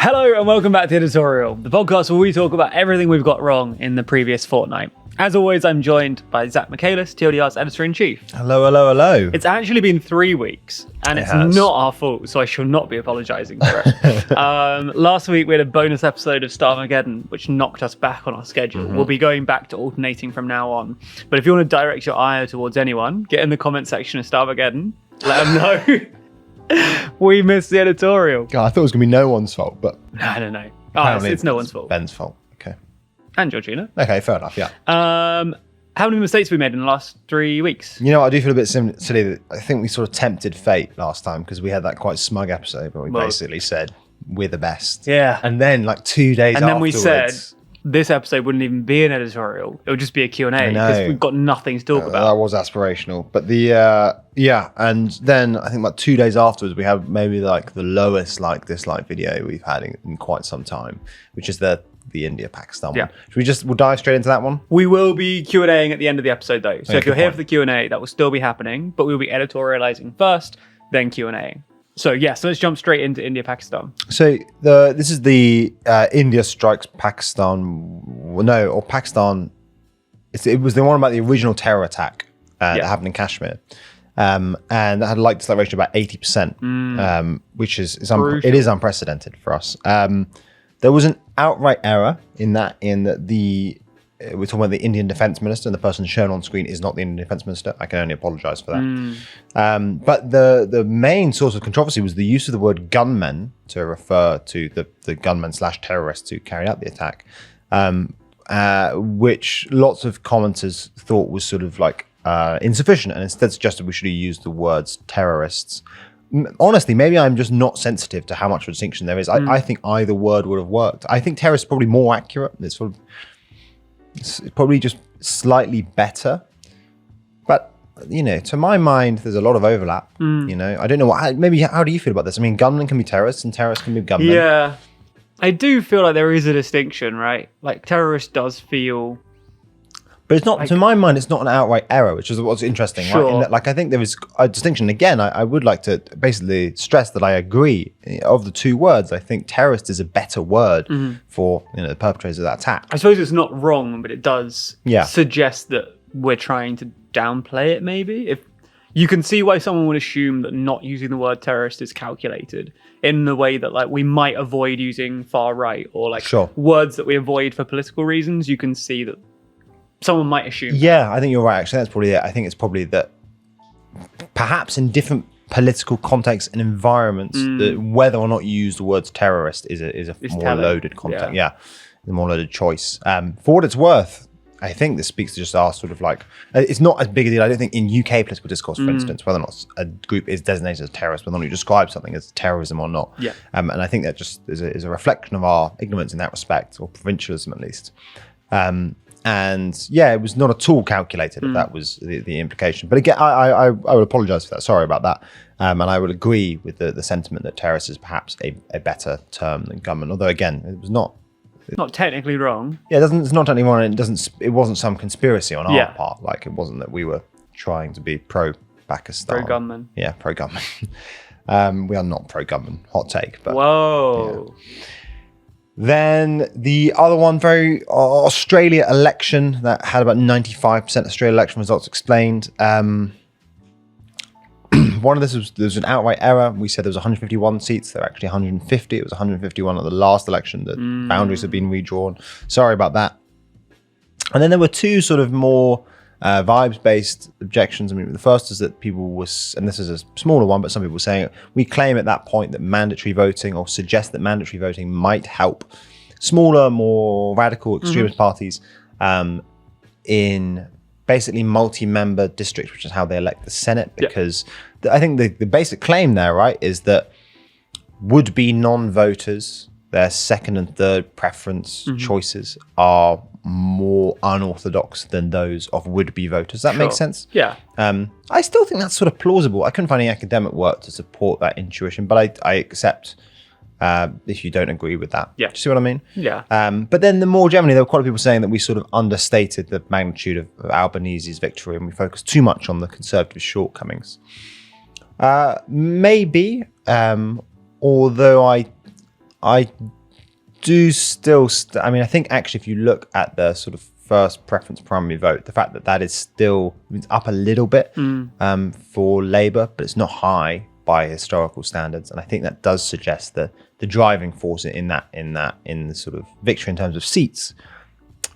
Hello and welcome back to Editorial, the podcast where we talk about everything we've got wrong in the previous fortnight. As always, I'm joined by Zach Michaelis, TLDR's editor-in-chief. Hello, hello, hello. It's actually been 3 weeks, and it's not our fault, so I shall not be apologising for it. Last week, we had a bonus episode of Starmageddon, which knocked us back on our schedule. We'll be going back to alternating from now on. But if you want to direct your ire towards anyone, get in the comment section of Starmageddon, let them know. We missed the editorial. God, I thought it was going to be no one's fault, but... I don't know. Oh, it's no one's fault. Ben's fault. Okay. And Georgina. Okay, fair enough, yeah. How many mistakes have we made in the last 3 weeks? You know, I do feel a bit silly that I think we sort of tempted fate last time because we had that quite smug episode where we basically said, we're the best. Yeah. And then like 2 days afterwards... And then we said... this episode wouldn't even be an editorial. It would just be a Q&A because we've got nothing to talk about. That was aspirational. But and then I think about 2 days afterwards, we have maybe like the lowest dislike video we've had in quite some time, which is the India-Pakistan one. Should we'll dive straight into that one? We will be Q&A'ing at the end of the episode though. So if you're here for the Q&A, that will still be happening, but we'll be editorializing first, then Q&A'ing. So let's jump straight into India-Pakistan. So this is the India strikes Pakistan. Or Pakistan. It was the one about the original terror attack that happened in Kashmir, and that had a like-dislike ratio of about 80%, which is unprecedented for us. There was an outright error in that we're talking about the Indian Defence Minister, and the person shown on screen is not the Indian Defence Minister. I can only apologise for that. But the main source of controversy was the use of the word gunmen to refer to the gunmen/terrorists who carried out the attack, which lots of commenters thought was sort of like insufficient, and instead suggested we should have used the words terrorists. Honestly, maybe I'm just not sensitive to how much of a distinction there is. I think either word would have worked. I think terrorist is probably more accurate. It's probably just slightly better, but to my mind, there's a lot of overlap. I don't know how do you feel about this? I mean, gunmen can be terrorists, and terrorists can be gunmen. Yeah, I do feel like there is a distinction, right? Like terrorist does feel, but it's not. To my mind, it's not an outright error, which is what's interesting. Sure. Right? I think there is a distinction. Again, I would like to basically stress that I agree. Of the two words, I think terrorist is a better word for the perpetrators of that attack. I suppose it's not wrong, but it does suggest that we're trying to downplay it. Maybe if you can see why someone would assume that not using the word terrorist is calculated in the way that we might avoid using far right or words that we avoid for political reasons. You can see that. Someone might assume. Yeah, I think you're right. Actually, that's probably it. I think it's probably that perhaps in different political contexts and environments, that whether or not you use the words terrorist is a more loaded context. Yeah, the more loaded choice. For what it's worth, I think this speaks to just our sort of it's not as big a deal. I don't think in UK political discourse, for instance, whether or not a group is designated as terrorist, whether or not you describe something as terrorism or not. Yeah. And I think that just is a reflection of our ignorance in that respect, or provincialism at least. And it was not at all calculated if that was the implication. But again, I would apologise for that. Sorry about that. And I would agree with the sentiment that terrorist is perhaps a better term than gunman. Although again, it was not technically wrong. Yeah, it's not technically wrong. It wasn't some conspiracy on our part. It wasn't that we were trying to be pro-Pakistan. Pro-gunman. Yeah, pro-gunman. We are not pro-gunman. Hot take. But, whoa. Yeah. Then the other one, Australia election that had about 95% Australia election results explained. One of this there was an outright error. We said there was 151 seats. There were actually 150. It was 151 at the last election. The boundaries have been redrawn. Sorry about that. And then there were two sort of more vibes-based objections. I mean, the first is that people and this is a smaller one, but some people were saying, we claim at that point that mandatory voting, or suggest that mandatory voting might help smaller, more radical extremist parties in basically multi-member districts, which is how they elect the Senate, because I think the basic claim there, right, is that would-be non-voters, their second and third preference choices are more unorthodox than those of would-be voters. That makes sense? Yeah. I still think that's sort of plausible. I couldn't find any academic work to support that intuition, but I accept if you don't agree with that. Yeah. Do you see what I mean? Yeah. But then more generally, there were quite a lot of people saying that we sort of understated the magnitude of Albanese's victory and we focused too much on the Conservative shortcomings. Maybe, although I do still, I mean, I think actually if you look at the sort of first preference primary vote, the fact that is still up a little bit for Labour, but it's not high by historical standards. And I think that does suggest that the driving force in the sort of victory in terms of seats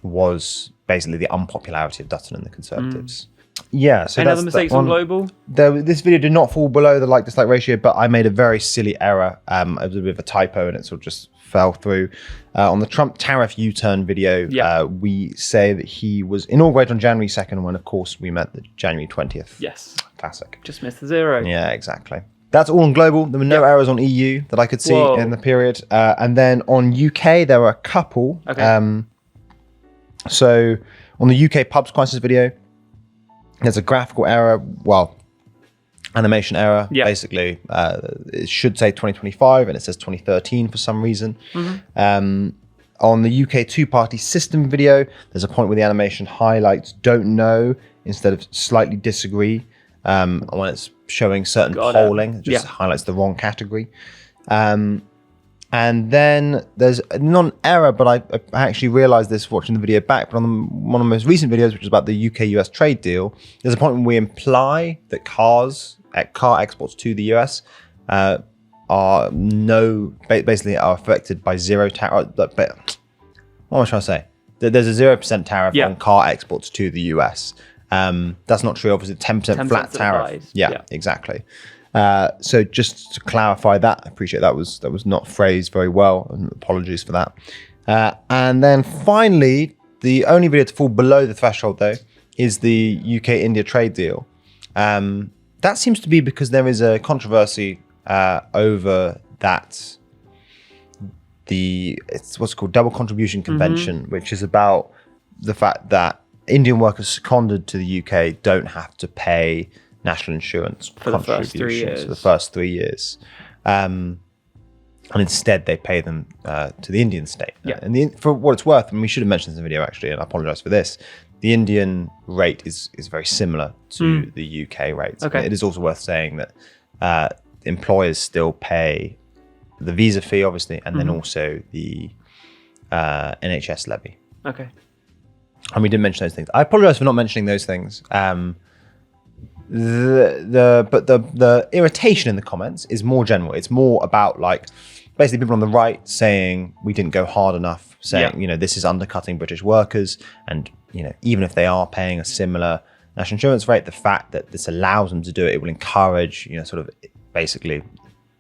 was basically the unpopularity of Dutton and the Conservatives. Yeah. So any other mistakes on Global? This video did not fall below the like-dislike ratio, but I made a very silly error. It was a bit of a typo and it sort of just fell through. On the Trump tariff U-turn video, we say that he was inaugurated on January 2nd when, of course, we meant the January 20th. Yes. Classic. Just missed the zero. Yeah, exactly. That's all on Global. There were no errors on EU that I could see in the period. And then on UK, there were a couple. Okay. So on the UK pubs crisis video, there's a graphical error, animation error. Basically, it should say 2025 and it says 2013 for some reason. On the UK two-party system video, there's a point where the animation highlights don't know instead of slightly disagree. When it's showing certain polling, it just highlights the wrong category. And then there's not an error, but I actually realized this watching the video back. But on one of the most recent videos, which is about the UK-US trade deal, there's a point when we imply that car exports to the US basically are affected by zero tariff. But what am I trying to say? There's a 0% tariff on car exports to the US. That's not true. Obviously, 10% flat tariff. Yeah, exactly. So just to clarify that, I appreciate that was not phrased very well, and apologies for that. And then finally, the only video to fall below the threshold though is the UK-India trade deal. That seems to be because there is a controversy over that. It's what's called Double Contribution Convention, which is about the fact that Indian workers seconded to the UK don't have to pay national insurance for the first 3 years. For the first 3 years. And instead they pay them to the Indian state. And for what it's worth, and we should have mentioned this in the video actually, and I apologize for this, the Indian rate is very similar to the UK rate. Okay. It is also worth saying that employers still pay the visa fee, obviously, and then also the NHS levy. Okay. And we didn't mention those things. I apologize for not mentioning those things. The irritation in the comments is more general. It's more about basically people on the right saying we didn't go hard enough, saying this is undercutting British workers, and even if they are paying a similar national insurance rate, the fact that this allows them to do it, it will encourage sort of basically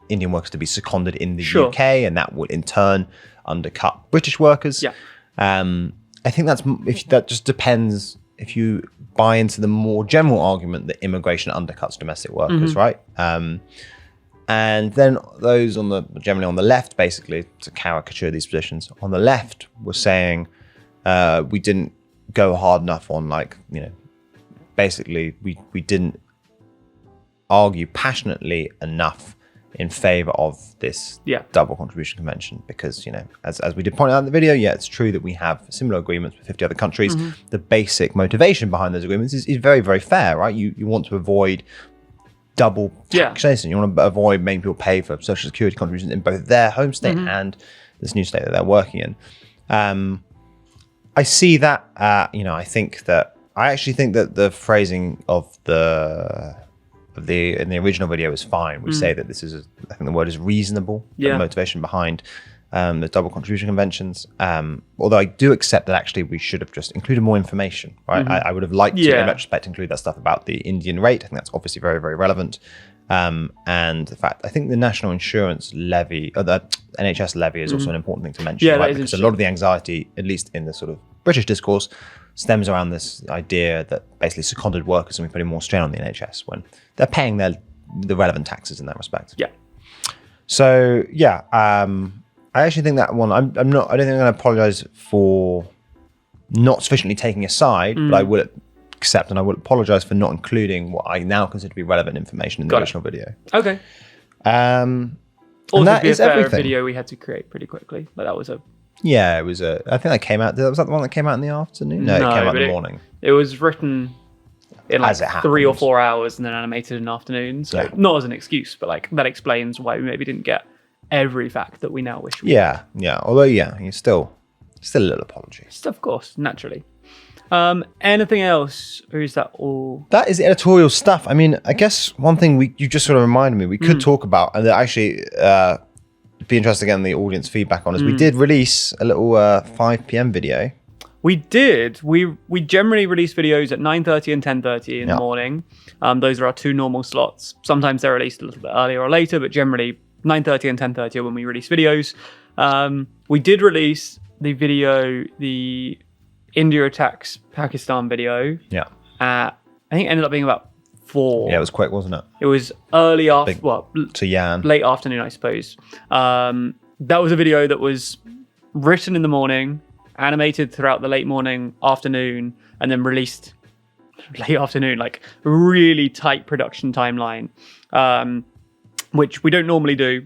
Indian workers to be seconded in the UK, and that would in turn undercut British workers. I think that just depends if you buy into the more general argument that immigration undercuts domestic workers, right? And then those generally on the left, basically to caricature these positions, on the left were saying we didn't go hard enough on basically we didn't argue passionately enough in favor of this double contribution convention because, as we did point out in the video, it's true that we have similar agreements with 50 other countries. The basic motivation behind those agreements is very, very fair, right? You want to avoid double taxation. You want to avoid making people pay for social security contributions in both their home state and this new state that they're working in. I see that, I actually think that the phrasing of in the original video is fine. We say that this is, I think the word is reasonable, the motivation behind the double contribution conventions. Although I do accept that actually we should have just included more information, right? I would have liked to, in retrospect, include that stuff about the Indian rate. I think that's obviously very, very relevant. And the fact, I think the national insurance levy, or the NHS levy is also an important thing to mention, right? Because a lot of the anxiety, at least in the sort of British discourse, stems around this idea that basically seconded workers are putting more strain on the NHS when they're paying the relevant taxes in that respect. So I actually think that one, I don't think I'm going to apologize for not sufficiently taking a side, but I will accept and I will apologize for not including what I now consider to be relevant information in the original video. Okay. And also, that is everything. Video we had to create pretty quickly, but that was it was I think that came out. Was that the one that came out in the afternoon? No, it came out in the morning. It was written in 3 or 4 hours and then animated in the afternoon. So not as an excuse, but that explains why we maybe didn't get every fact that we now wish we Yeah. Although, you're still a little apology. Of course, naturally. Anything else, or is that all? That is editorial stuff. I mean, I guess one thing you just sort of reminded me we could talk about, and that actually be interested to get the audience feedback on, is we did release a little 5 p.m. video. We did. We generally release videos at 9:30 and 10:30 in the morning. Those are our 2 normal slots. Sometimes they're released a little bit earlier or later, but generally 9:30 and 10:30 are when we release videos. We did release the video, the India attacks Pakistan video. Yeah. I think it ended up being about 4. Yeah, it was quick, wasn't it? It was early after, to Jan. late afternoon, I suppose. That was a video that was written in the morning, animated throughout the late morning, afternoon, and then released late afternoon, like really tight production timeline, which we don't normally do.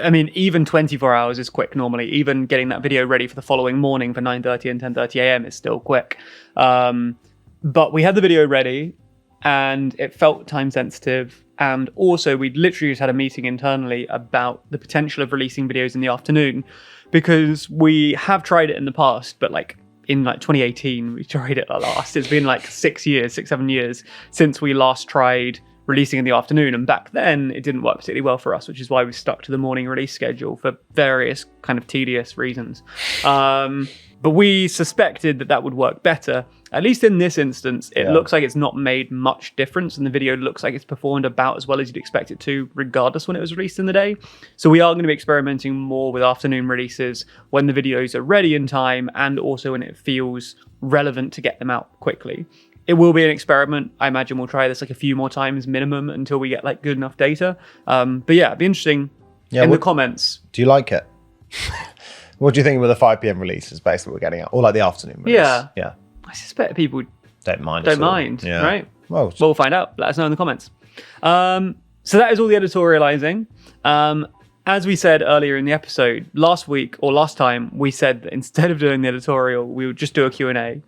I mean, even 24 hours is quick normally. Even getting that video ready for the following morning for 9:30 and 10:30 a.m. is still quick. But we had the video ready and it felt time sensitive. And also we'd literally just had a meeting internally about the potential of releasing videos in the afternoon, because we have tried it in the past, but like in 2018, we tried it last. It's been like 6 years, 7 years since we last tried releasing in the afternoon, and back then it didn't work particularly well for us, which is why we stuck to the morning release schedule for various kind of tedious reasons. But we suspected that would work better. At least in this instance, it looks like it's not made much difference, and the video looks like it's performed about as well as you'd expect it to, regardless when it was released in the day. So we are going to be experimenting more with afternoon releases when the videos are ready in time, and also when it feels relevant to get them out quickly. It will be an experiment. I imagine we'll try this like a few more times minimum until we get like good enough data. But yeah, it'd be interesting in the comments. Do you like it? What do you think with the 5 p.m. release is basically what we're getting at? Or like the afternoon release? Yeah. I suspect people don't mind, right? Well, we'll find out. Let us know in the comments. So that is all the editorializing. As we said earlier in the episode, last time, we said that instead of doing the editorial, we would just do a Q&A.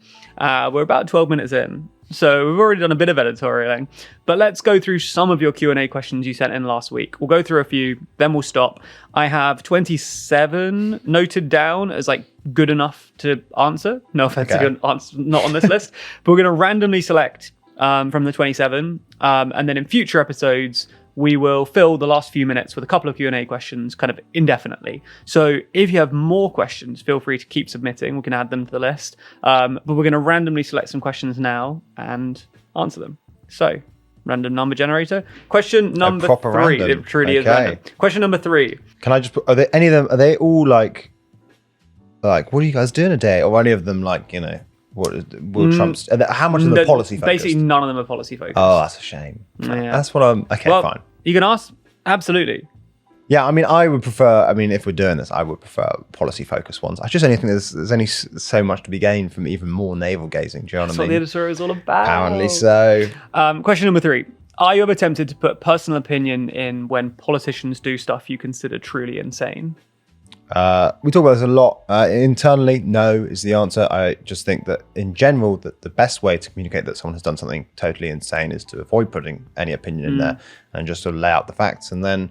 We're about 12 minutes in, so we've already done a bit of editorialing. But let's go through some of your Q&A questions you sent in last week. We'll go through a few, then we'll stop. I have 27 noted down as like good enough to answer. No offense to good answer, not on this list. But we're going to randomly select from the 27. And then in future episodes, we will fill the last few minutes with a couple of Q&A questions kind of indefinitely. So if you have more questions, feel free to keep submitting. We can add them to the list. But we're going to randomly select some questions now and answer them. So, random number generator. Question number 3. Random. It truly is random. Question number 3. Can I just put, are there any of them, are they all like, what are you guys doing today? Or any of them like, will Trump's, how much of them are policy focused? Basically, none of them are policy focused. Oh, that's a shame. Yeah. That's what I'm, fine. You can ask, absolutely. Yeah, I mean, I would prefer, if we're doing this, I would prefer policy focused ones. I just only think there's only so much to be gained from even more navel gazing. Do you know what I mean? That's what the editorial is all about. Apparently so. Question number 3. Are you ever tempted to put personal opinion in when politicians do stuff you consider truly insane? We talk about this a lot internally. No is the answer. I just think that in general that the best way to communicate that someone has done something totally insane is to avoid putting any opinion in there and just sort of lay out the facts. And then,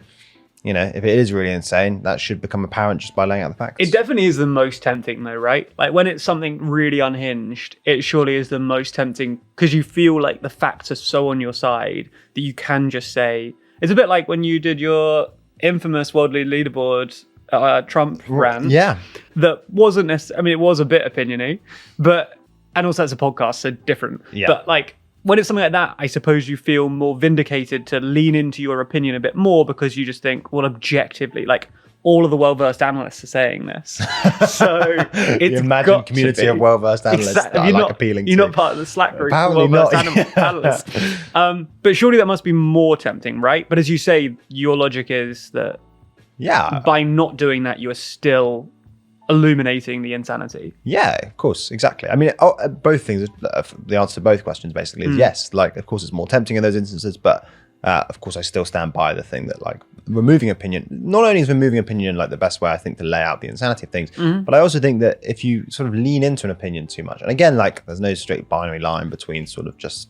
if it is really insane, that should become apparent just by laying out the facts. It definitely is the most tempting though, right? Like when it's something really unhinged, it surely is the most tempting because you feel like the facts are so on your side that you can just say, it's a bit like when you did your infamous worldly leaderboard Trump ran. Yeah. That wasn't necessarily, it was a bit opiniony, and also it's a podcast, so different. Yeah. But like, when it's something like that, I suppose you feel more vindicated to lean into your opinion a bit more because you just think, well, objectively, like all of the well-versed analysts are saying this. So it's imagine community of well-versed analysts that I like appealing to. You're not part of the Slack group of Apparently well-versed analysts. But surely that must be more tempting, right? But as you say, your logic is that by not doing that, you are still illuminating the insanity. Yeah, of course, exactly. Both things, the answer to both questions basically is yes. Like, of course, it's more tempting in those instances, but of course, I still stand by the thing that like removing opinion, not only is removing opinion like the best way I think to lay out the insanity of things, but I also think that if you sort of lean into an opinion too much, and again, like there's no straight binary line between sort of just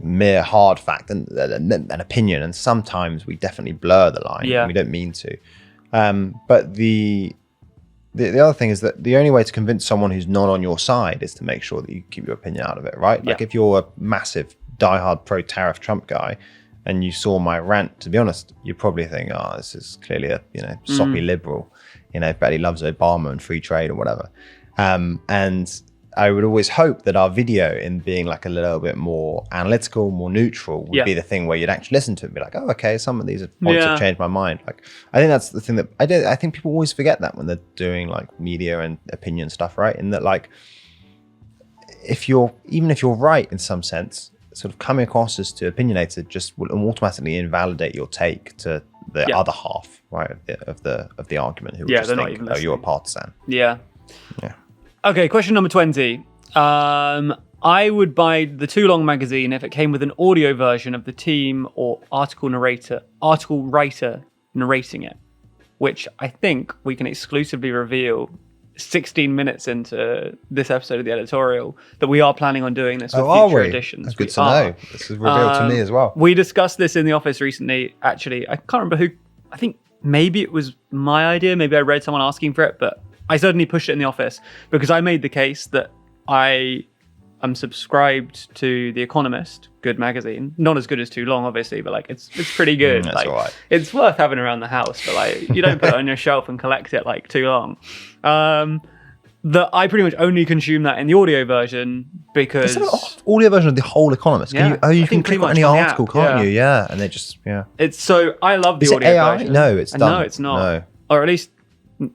mere hard fact and an opinion, and sometimes we definitely blur the line. Yeah. We don't mean to. But the other thing is that the only way to convince someone who's not on your side is to make sure that you keep your opinion out of it, right? Like if you're a massive diehard pro-tariff Trump guy and you saw my rant, to be honest, you probably think, oh, this is clearly a soppy liberal, bet he loves Obama and free trade or whatever. And I would always hope that our video, in being like a little bit more analytical, more neutral, would be the thing where you'd actually listen to it and be like, oh, okay, some of these points have changed my mind. Like, I think that's the thing that I think people always forget that when they're doing like media and opinion stuff, right? In that, like, even if you're right in some sense, sort of coming across as too opinionated just will automatically invalidate your take to the other half, right, of the argument, who will just think, oh, you're a partisan. Yeah. Okay, question number 20. I would buy the Too Long magazine if it came with an audio version of the team or article writer narrating it, which I think we can exclusively reveal 16 minutes into this episode of the editorial that we are planning on doing this with future editions. That's good to know. This is revealed to me as well. We discussed this in the office recently. Actually, I can't remember who. I think maybe it was my idea. Maybe I read someone asking for it, but I certainly pushed it in the office because I made the case that I am subscribed to The Economist, good magazine. Not as good as Too Long, obviously, but like it's pretty good. That's like, all right. It's worth having around the house, but like you don't put it on your shelf and collect it like Too Long. That I pretty much only consume that in the audio version because audio version of the whole Economist. You can click on any article, can't you? Yeah, and they just It's so I love the Is audio it AI? version. No, it's done. No, it's not. No. Or at least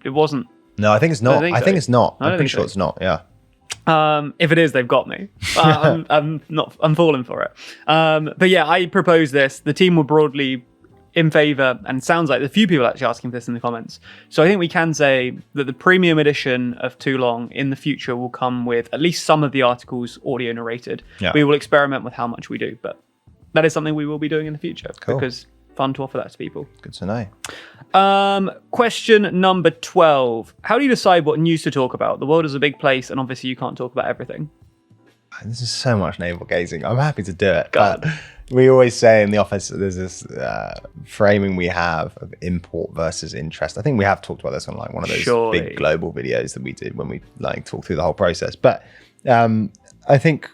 it wasn't. No, I think it's not. I think it's not. I'm pretty sure it's not. Yeah. If it is, they've got me. I'm falling for it. But yeah, I propose this. The team were broadly in favor, and sounds like the few people actually asking for this in the comments. So I think we can say that the premium edition of Too Long in the future will come with at least some of the articles audio narrated. Yeah. We will experiment with how much we do, but that is something we will be doing in the future because fun to offer that to people. Good to know. Question number 12. How do you decide what news to talk about? The world is a big place, and obviously you can't talk about everything. This is so much navel gazing. I'm happy to do it. But we always say in the office, there's this framing we have of import versus interest. I think we have talked about this on like one of those big global videos that we did when we like talked through the whole process. But I think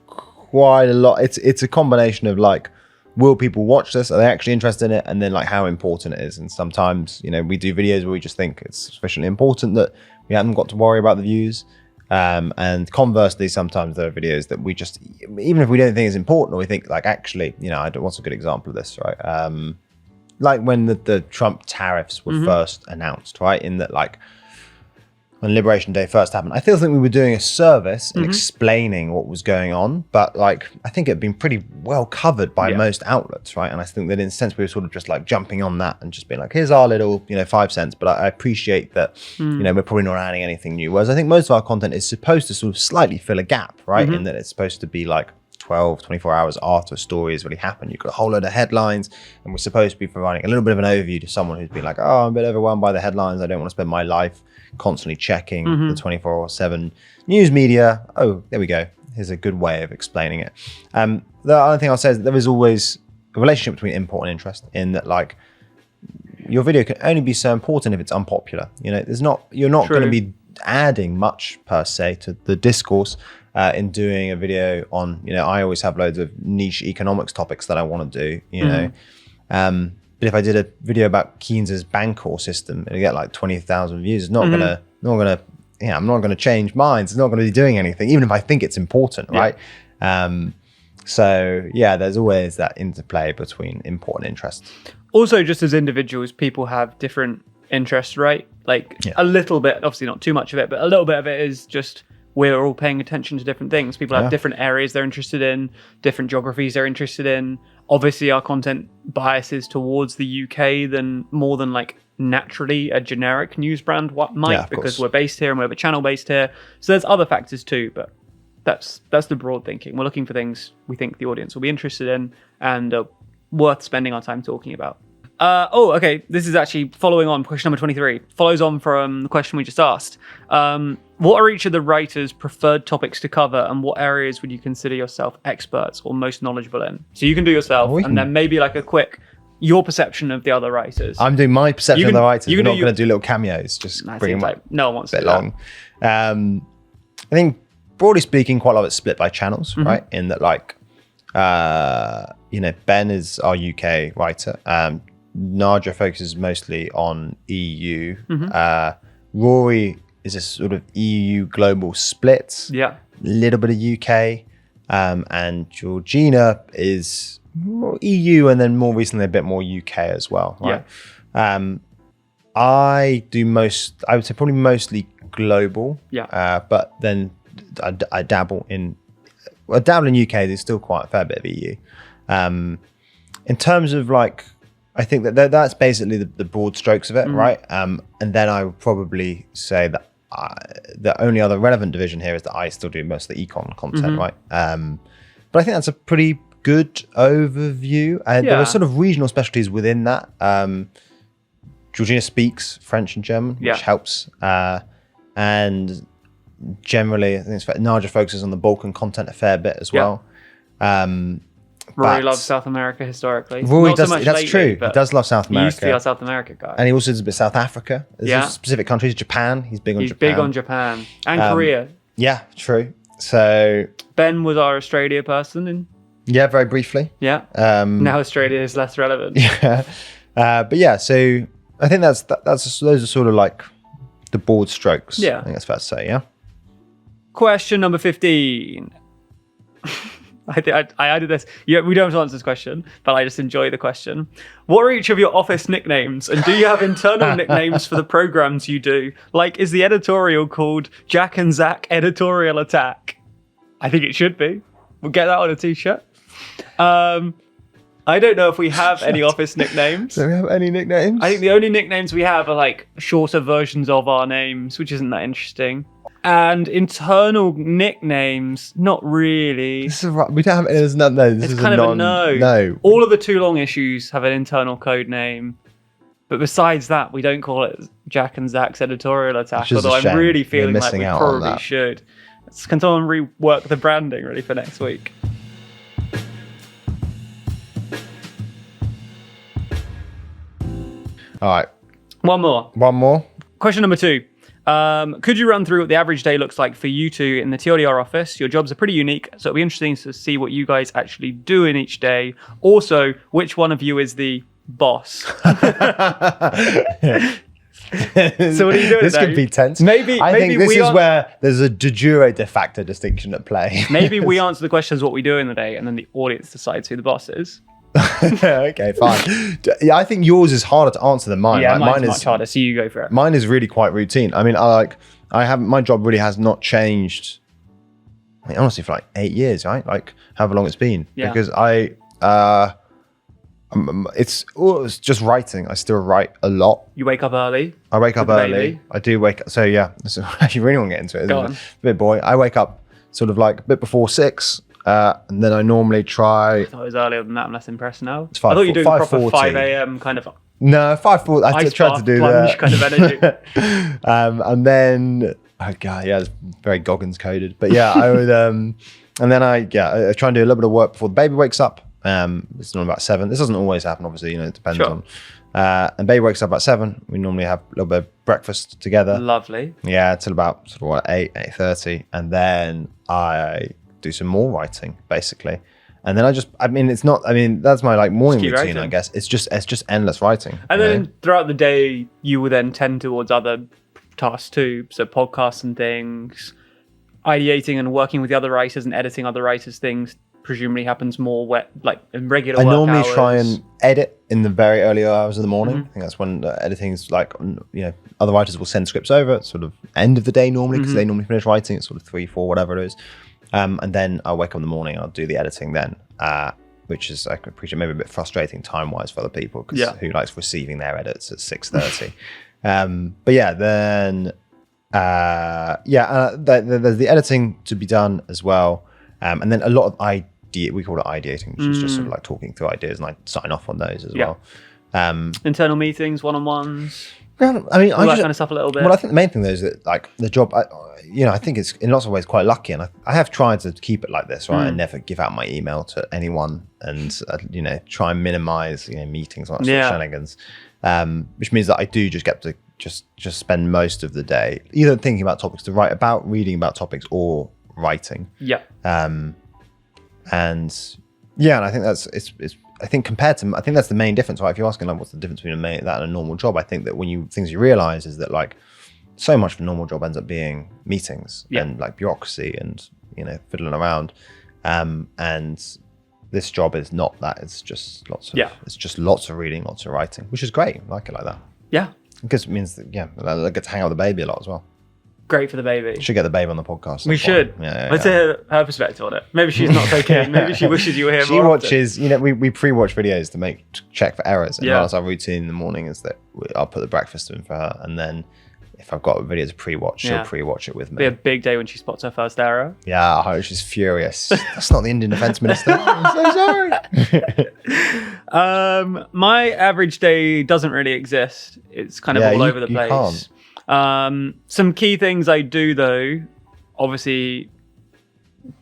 quite a lot. It's a combination of like, will people watch this? Are they actually interested in it? And then like how important it is. And sometimes, we do videos where we just think it's sufficiently important that we haven't got to worry about the views. And conversely, sometimes there are videos that we just, even if we don't think it's important, or we think like, actually, what's a good example of this, right? Like when the Trump tariffs were first announced, right? In that like, when Liberation Day first happened, I still think we were doing a service in explaining what was going on, but like I think it had been pretty well covered by most outlets, right? And I think that in a sense we were sort of just like jumping on that and just being like, here's our little 5 cents, but I appreciate that we're probably not adding anything new. Whereas I think most of our content is supposed to sort of slightly fill a gap, right? In that it's supposed to be like 12, 24 hours after a story has really happened. You've got a whole load of headlines, and we're supposed to be providing a little bit of an overview to someone who's been like, oh, I'm a bit overwhelmed by the headlines. I don't want to spend my life constantly checking the 24/7 news media. Oh, there we go. Here's a good way of explaining it. The other thing I'll say is that there is always a relationship between import and interest, in that like your video can only be so important if it's unpopular. You're not going to be adding much per se to the discourse in doing a video on, I always have loads of niche economics topics that I want to do, but if I did a video about Keynes's Bancor system, it'll get like 20,000 views. It's not gonna, I'm not gonna change minds. It's not gonna be doing anything, even if I think it's important, right? So yeah, there's always that interplay between import and interest. Also, just as individuals, people have different interests, right? Like a little bit, obviously not too much of it, but a little bit of it is just we're all paying attention to different things. People have different areas they're interested in, different geographies they're interested in. Obviously, our content biases towards the UK more than like naturally a generic news brand might, because we're based here and we have a channel based here. So there's other factors too, but that's the broad thinking. We're looking for things we think the audience will be interested in and worth spending our time talking about. Okay. This is actually following on question number 23. Follows on from the question we just asked. What are each of the writers' preferred topics to cover, and what areas would you consider yourself experts or most knowledgeable in? So you can do yourself, and then maybe like a quick, your perception of the other writers. I'm doing my perception of the writers. We're not going to do little cameos. Just bring them up. No one wants to do long. I think broadly speaking, quite a lot of it's split by channels, right? In that, like, Ben is our UK writer. Naja focuses mostly on EU. Rory is a sort of EU global split. Yeah. A little bit of UK. And Georgina is more EU and then more recently a bit more UK as well, right? Yeah. I would say probably mostly global. Yeah. But then I dabble in UK. There's still quite a fair bit of EU. In terms of like, I think that's basically the broad strokes of it, right? And then I would probably say that the only other relevant division here is that I still do most of the econ content, right? But I think that's a pretty good overview. There are sort of regional specialties within that. Georgina speaks French and German, which helps. And generally, I think Naja focuses on the Balkan content a fair bit as well. Rory loves South America historically. Rory does. That's lately, true. He does love South America. He used to be our South America guy. And he also does a bit South Africa. There's specific countries. Japan. He's big on Japan. He's big on Japan. And Korea. Yeah, true. So Ben was our Australia person. Yeah, very briefly. Yeah. Now Australia is less relevant. Yeah. But yeah, so I think those are sort of like the broad strokes. Yeah. I think that's fair to say, yeah. Question number 15. I added this. Yeah, we don't have to answer this question, but I just enjoy the question. What are each of your office nicknames? And do you have internal nicknames for the programs you do? Like, is the editorial called Jack and Zach Editorial Attack? I think it should be. We'll get that on a t-shirt. I don't know if we have any office nicknames. Do we have any nicknames? I think the only nicknames we have are like shorter versions of our names, which isn't that interesting. And internal nicknames, not really. We don't have any. This it's is kind of a no. No. All of the Too Long issues have an internal code name. But besides that, we don't call it Jack and Zach's Editorial Attack. Although I'm really feeling like we probably should. Can someone rework the branding really for next week? All right. One more. Question number 2. Could you run through what the average day looks like for you two in the TLDR office? Your jobs are pretty unique, so it'll be interesting to see what you guys actually do in each day. Also, which one of you is the boss? So what are you doing? This could be tense. I think this is where there's a de jure de facto distinction at play. Maybe we answer the questions what we do in the day, and then the audience decides who the boss is. Okay, fine. Yeah, I think yours is harder to answer than mine. Yeah, mine is much harder. So you go for it. Mine is really quite routine. I mean, my job really has not changed. I mean, honestly, for like 8 years, right? Like however long it's been. Yeah. Because it's just writing. I still write a lot. You wake up early. I wake up early. Baby. I do wake up. So yeah, you really want to get into it. Go on. Bit boy. I wake up sort of like a bit before 6. And then I normally try. I thought it was earlier than that. I'm less impressed now. It's 5, I thought you were doing proper 5:40. 5 a.m. kind of. No, 5:40. I tried to do that. Kind of energy. And then, oh god, yeah, it's very Goggins coded. But yeah, I would. And then I try and do a little bit of work before the baby wakes up. It's normally about 7. This doesn't always happen, obviously. It depends on. And baby wakes up at 7. We normally have a little bit of breakfast together. Lovely. Yeah, till about sort of 8:30, and then I do some more writing basically, and then that's my like morning routine, writing. I guess it's just endless writing, and then throughout the day you will then tend towards other tasks too, so podcasts and things, ideating and working with the other writers and editing other writers' things presumably happens more like in regular work normally hours. Try and edit in the very early hours of the morning. I think that's when editing is like, other writers will send scripts over at sort of end of the day normally, because they normally finish writing at sort of 3, 4, whatever it is. And then I'll wake up in the morning, I'll do the editing then, which is, I can appreciate, maybe a bit frustrating time-wise for other people, because who likes receiving their edits at 6:30? But yeah, then, there's the editing to be done as well. And then a lot of we call it ideating, which is just sort of like talking through ideas, and I sign off on those as well. Internal meetings, one-on-ones? Yeah, I mean, all that kind of stuff a little bit. Well, I think the main thing though is that like the job, I think it's in lots of ways quite lucky, and I have tried to keep it like this, right? And never give out my email to anyone, and try and minimize meetings and that sort of shenanigans, which means that I do just get to just spend most of the day either thinking about topics to write about, reading about topics, or writing. Yeah. And I think that's I think I think that's the main difference, right? If you're asking like what's the difference between that and a normal job, I think that things you realize is that like so much of a normal job ends up being meetings and like bureaucracy and fiddling around, and this job is not that. It's just lots of reading, lots of writing, which is great. I like it like that. Yeah, because it means that I get to hang out with the baby a lot as well. Great for the baby. Should get the babe on the podcast. We should. Let's hear her perspective on it. Maybe she's not so keen. Maybe she wishes you were here more. She watches, we pre-watch videos to check for errors. And that's our routine in the morning is that I'll put the breakfast in for her. And then if I've got a video to pre-watch, she'll pre-watch it with me. It'll be a big day when she spots her first error. Yeah, I hope she's furious. That's not the Indian Defence Minister. I'm so sorry. My average day doesn't really exist. It's kind of all over the place. Can't. Some key things I do though, obviously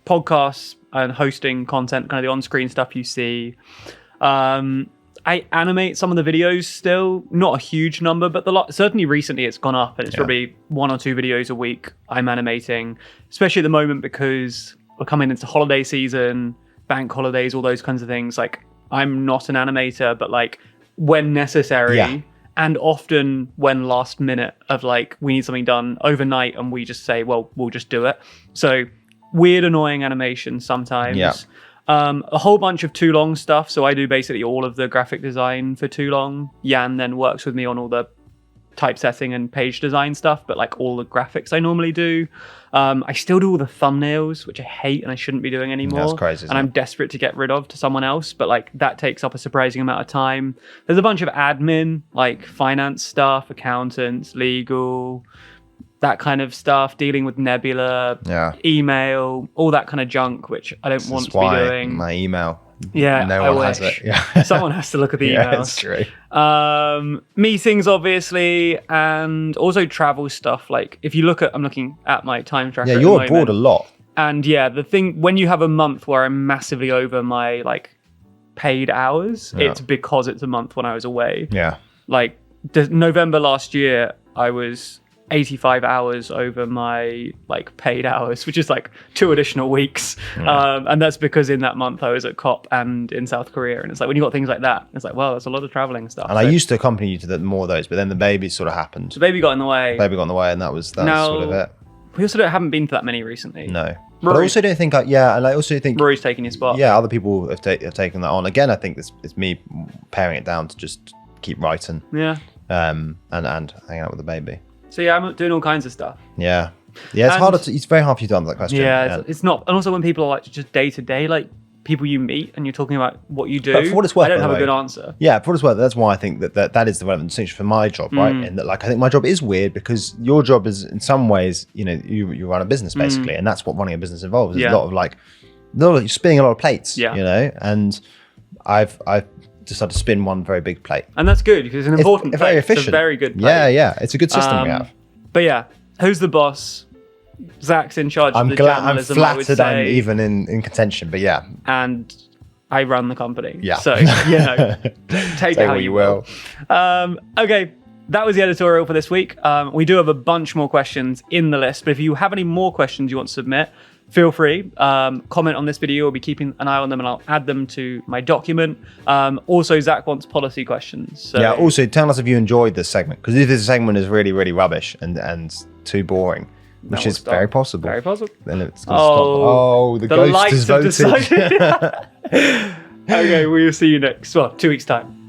podcasts and hosting content, kind of the on-screen stuff you see. I animate some of the videos still, not a huge number, but certainly recently it's gone up, and it's probably 1 or 2 videos a week I'm animating, especially at the moment because we're coming into holiday season, bank holidays, all those kinds of things. Like I'm not an animator, but like when necessary and often when last minute of like we need something done overnight and we just say, well, we'll just do it. So weird, annoying animation sometimes. Yeah. A whole bunch of Too Long stuff. So I do basically all of the graphic design for Too Long. Jan then works with me on all the typesetting and page design stuff, but like all the graphics I normally do. I still do all the thumbnails, which I hate and I shouldn't be doing anymore. That's crazy. And I'm desperate to get rid of to someone else, but like that takes up a surprising amount of time. There's a bunch of admin, like finance stuff, accountants, legal, that kind of stuff, dealing with Nebula, email, all that kind of junk, which I don't want to be doing. My email. Yeah, no one has it. Yeah. Someone has to look at the emails. That's true. Meetings, obviously, and also travel stuff. Like if you look at, I'm looking at my time tracker. Yeah, you're abroad a lot. And the thing, when you have a month where I'm massively over my like paid hours, it's because it's a month when I was away. Yeah. Like November last year, I was 85 hours over my like paid hours, which is like 2 additional weeks. And that's because in that month I was at COP and in South Korea. And it's like when you got things like that, it's like, well, there's a lot of traveling stuff. And I used to accompany you to more of those, but then the baby sort of happened. The baby got in the way. And that was sort of it. We also haven't been to that many recently. No. But I also don't think, and I also think Rory's taking your spot. Yeah, other people have taken that on. Again, I think it's me paring it down to just keep writing. Yeah. And hanging out with the baby. So I'm doing all kinds of stuff. Yeah, it's very hard for you to answer that question. Yeah, it's not. And also when people are like just day to day, like people you meet and you're talking about what you do, but for what it's worth, I don't have a good answer. Yeah, for what it's worth, that's why I think that is the relevant distinction for my job, right? And that like I think my job is weird because your job is in some ways, you run a business basically, and that's what running a business involves. There's a lot of you're spinning a lot of plates, and I've decided to spin one very big plate, and that's good because it's an important plate. Very efficient. It's a very good plate. Yeah, it's a good system we have. But yeah, who's the boss? Zach's in charge of the journalism. I'm flattered I'm even in contention, but yeah. And I run the company. Yeah. So, take it how you will. Okay, that was the editorial for this week. We do have a bunch more questions in the list, but if you have any more questions you want to submit, feel free. Comment on this video. I'll be keeping an eye on them and I'll add them to my document. Also, Zach wants policy questions. So. Yeah, also tell us if you enjoyed this segment, because if this segment is really, really rubbish and too boring, which is very possible. Very possible. Then it's going to stop. Oh, the ghost has voted. Okay, we'll see you next. 2 weeks' time.